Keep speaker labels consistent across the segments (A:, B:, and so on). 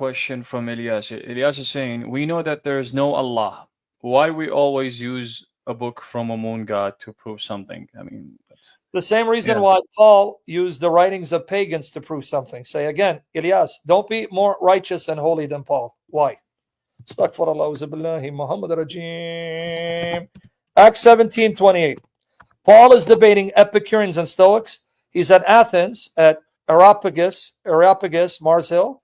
A: question from Elias. Elias is saying, we know that there is no Allah. Why we always use a book from a moon god to prove something? I mean, that's...
B: The same reason
A: Yeah.
B: why Paul used the writings of pagans to prove something. Say again, Elias, don't be more righteous and holy than Paul. Why? Astaghfirullah, Muhammad Rajim. Acts 17:28. Paul is debating Epicureans and Stoics. He's at Athens at Areopagus, Mars Hill.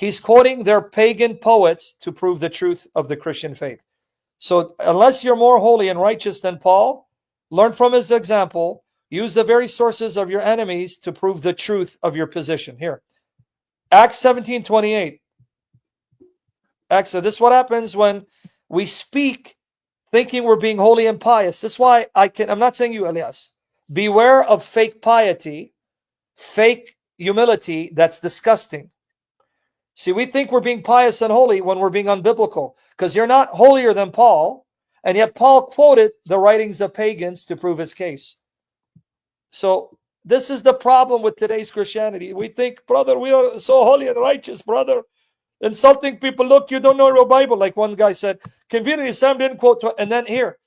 B: He's quoting their pagan poets to prove the truth of the Christian faith. So unless you're more holy and righteous than Paul, learn from his example. Use the very sources of your enemies to prove the truth of your position. Here, Acts 17:28. This is what happens when we speak thinking we're being holy and pious. This is why I'm not saying you, Elias. Beware of fake piety, fake humility. That's disgusting. See, we think we're being pious and holy when we're being unbiblical, because you're not holier than Paul, and yet Paul quoted the writings of pagans to prove his case. So this is the problem with today's Christianity. We think, brother, we are so holy and righteous, brother. Insulting people, look, you don't know your Bible. Like one guy said, conveniently, Sam didn't quote. And then here,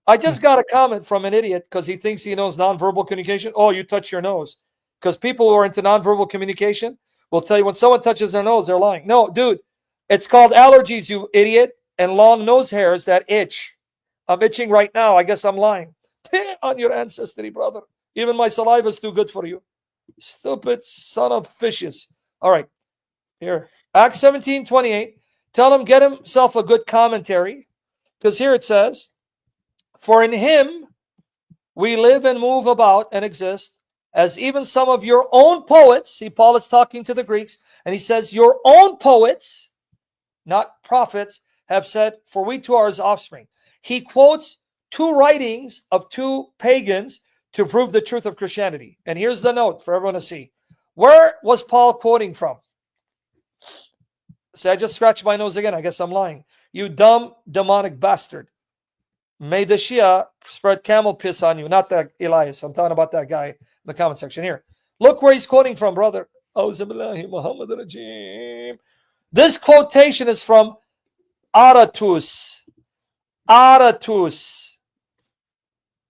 B: I just got a comment from an idiot because he thinks he knows nonverbal communication. Oh, you touch your nose. Because people who are into nonverbal communication will tell you when someone touches their nose, they're lying. No, dude, it's called allergies, you idiot, and long nose hairs that itch. I'm itching right now. I guess I'm lying. On your ancestry, brother. Even my saliva is too good for you. Stupid son of fishes. All right. Here. Acts 17:28. Tell him, get himself a good commentary. Because here it says, for in him we live and move about and exist, as even some of your own poets. See, Paul is talking to the Greeks, and he says, your own poets, not prophets, have said, for we too are his offspring. He quotes two writings of two pagans to prove the truth of Christianity. And here's the note for everyone to see. Where was Paul quoting from? See, I just scratched my nose again. I guess I'm lying. You dumb, demonic bastard. May the Shia spread camel piss on you. Not that Elias. I'm talking about that guy in the comment section here. Look where he's quoting from, brother. This quotation is from Aratus. Aratus.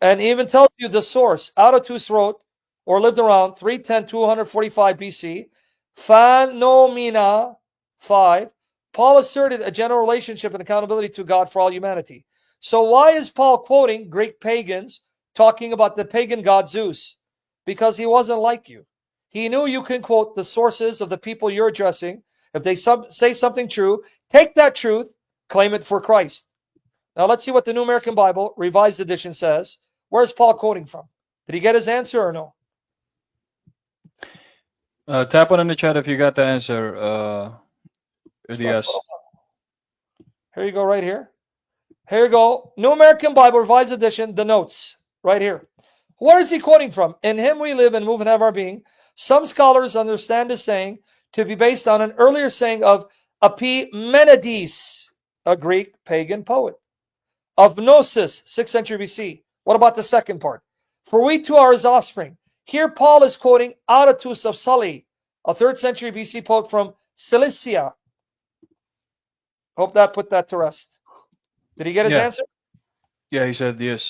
B: And even tells you the source. Aratus wrote or lived around 310-245 BC. Phanomena 5. Paul asserted a general relationship and accountability to God for all humanity. So why is Paul quoting Greek pagans talking about the pagan god Zeus? Because he wasn't like you. He knew you can quote the sources of the people you're addressing. If they say something true, take that truth, claim it for Christ. Now let's see what the New American Bible, Revised Edition, says. Where's Paul quoting from? Did he get his answer or no?
A: Tap on in the chat if you got the answer. Yes.
B: Here you go, right here. Here you go. New American Bible, Revised Edition, the notes, right here. Where is he quoting from? In him we live and move and have our being. Some scholars understand this saying to be based on an earlier saying of Epimenides, a Greek pagan poet. Of Gnosis, 6th century BC. What about the second part? For we too are his offspring. Here Paul is quoting Aratus of Sully, a 3rd century BC poet from Cilicia. Hope that put that to rest. Did he get his answer?
A: Yeah, he said yes.